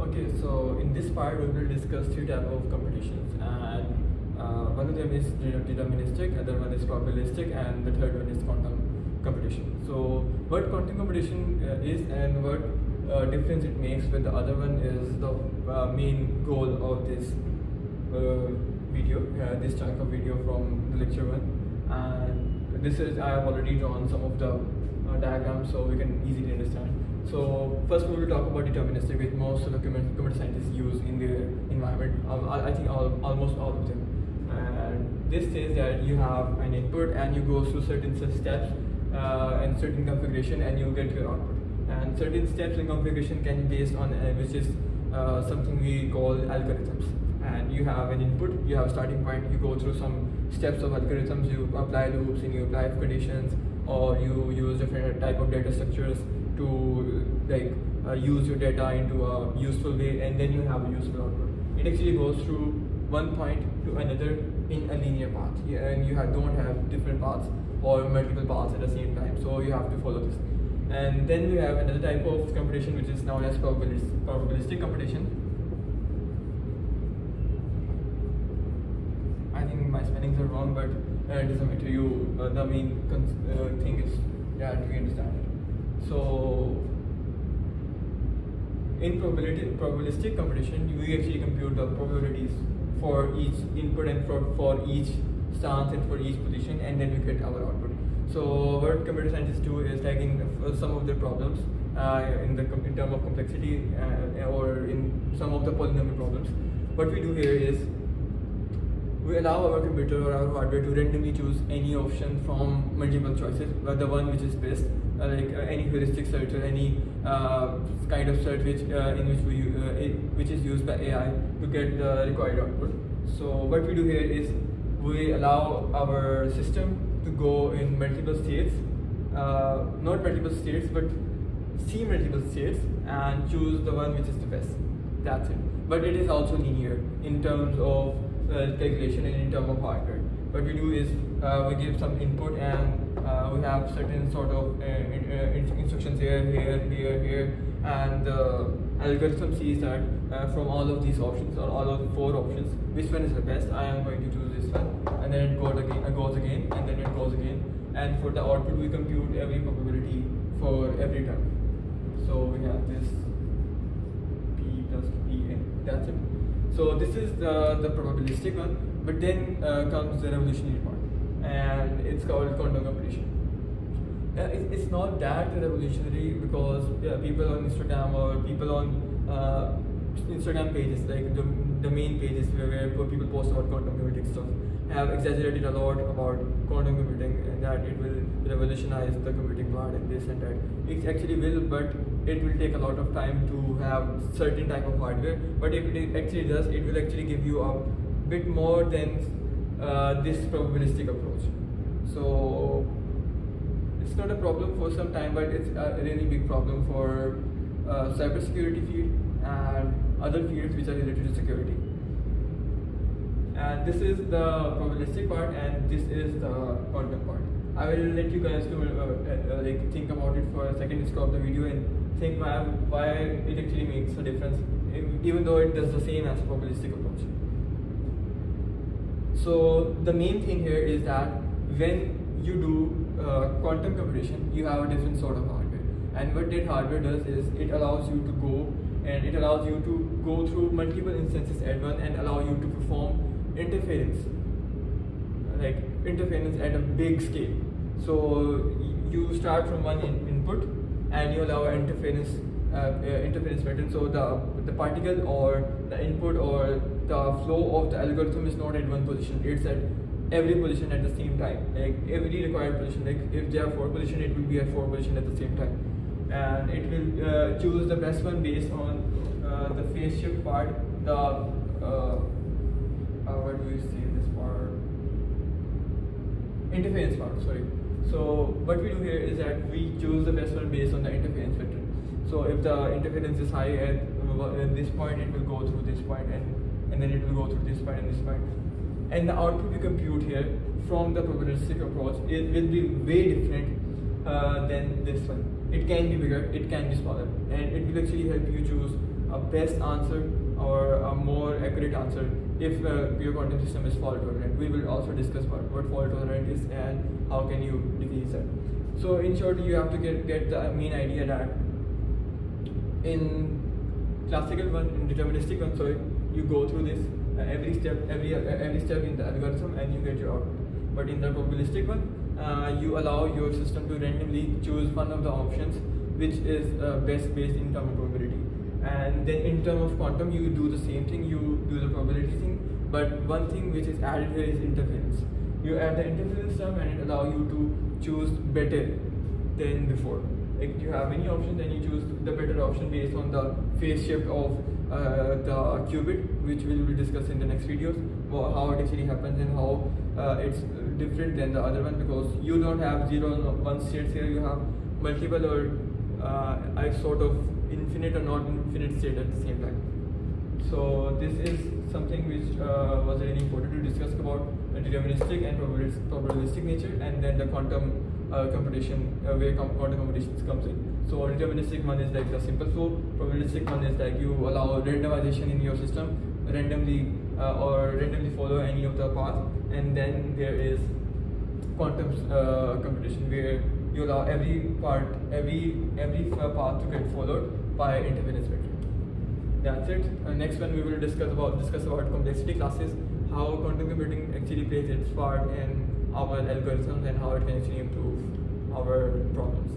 Okay, so in this part we will discuss three types of computations, and one of them is deterministic, other one is probabilistic, and the third one is quantum computation. So what quantum computation is and what difference it makes with the other one is the main goal of this video, this chunk of video from the lecture one. And this is, I have already drawn some of the diagrams so we can easily understand. So first we will talk about deterministic, which most of the computer scientists use in their environment. I think almost all of them. And this says that you have an input and you go through certain steps and certain configuration and you get your output. And certain steps in configuration can be based on which is something we call algorithms. And you have an input, you have a starting point, you go through some steps of algorithms, you apply loops and you apply conditions, or you use different type of data structures to use your data into a useful way, and then you have a useful output. It actually goes through one point to another in a linear path, and you don't have different paths or multiple paths at the same time, so you have to follow this. And then we have another type of computation which is known as probabilistic computation. I think my spellings are wrong, but it doesn't matter. The main thing is that we understand it. So in probabilistic computation, we actually compute the probabilities for each input and for each stance and for each position, and then we get our output. So what computer scientists do is taking some of their problems in terms of complexity or in some of the polynomial problems. What we do here is we allow our computer or our hardware to randomly choose any option from multiple choices, but the one which is best, like any heuristic search or any kind of search which is used by AI to get the required output. So what we do here is we allow our system to go in multiple states, not multiple states, but see multiple states and choose the one which is the best. That's it. But it is also linear in terms of calculation and in terms of hardware. What we do is we give some input and we have certain sort of instructions here, and the algorithm sees that from all of these options or all of the four options, which one is the best. I am going to choose this one, and then it goes again, and then it goes again. And for the output, we compute every probability for every term. So we have this P plus P, and that's it. So this is the probabilistic one, but then comes the revolutionary part, and it's called quantum computation. It's not that revolutionary because people on Instagram or people on Instagram pages, like the main pages where people post about quantum computing stuff, have exaggerated a lot about quantum computing and that it will revolutionize the computing part and this and that. It actually will, but it will take a lot of time to have certain type of hardware. But if it actually does, it will actually give you a bit more than this probabilistic approach. So it's not a problem for some time, but it's a really big problem for cybersecurity field and other fields which are related to security. And this is the probabilistic part, and this is the quantum part. I will let you guys to think about it for a second, stop the video and think why it actually makes a difference, even though it does the same as a probabilistic approach. So the main thing here is that when you do quantum computation, you have a different sort of hardware, and what that hardware does is it allows you to go through multiple instances at once and allow you to perform interference at a big scale. So you start from one input and you allow interference pattern. So the particle or the input or the flow of the algorithm is not at one position, it's at every position at the same time, like every required position. Like if there are 4 positions, it will be at 4 positions at the same time, and it will choose the best one based on the phase shift part, what do we say this part? Interference part, sorry. So what we do here is that we choose the best one based on the interference pattern. So if the interference is high at this point, it will go through this point, and then it will go through this point and this point. And the output we compute here from the probabilistic approach, it will be way different than this one. It can be bigger, it can be smaller, and it will actually help you choose a best answer or a more accurate answer if your quantum system is fault tolerant. We will also discuss what fault tolerant is and how can you decrease that. So in short, you have to get the main idea that in classical one, in deterministic one, so you go through this every step in the algorithm and you get your output. But in the probabilistic one, you allow your system to randomly choose one of the options which is best based in terms of probability. And then in terms of quantum, you do the same thing, you do the probability thing, but one thing which is added here is interference. You add the interference term and it allows you to choose better than before. Like you have many options and you choose the better option based on the phase shift of the qubit, which we will discuss in the next videos, how it actually happens and how it's different than the other one, because you don't have 0 and 1 states here, you have multiple or a sort of infinite or not infinite state at the same time. So this is something which was really important to discuss about deterministic and probabilistic nature, and then the quantum computation, where quantum computations comes in. So deterministic one is like the simple flow, probabilistic one is like you allow randomization in your system, randomly follow any of the path, and then there is quantum computation where you allow every path to get followed by interference matrix. That's it. Next one we will discuss about complexity classes, how quantum computing actually plays its part in our algorithms and how it can actually improve our problems.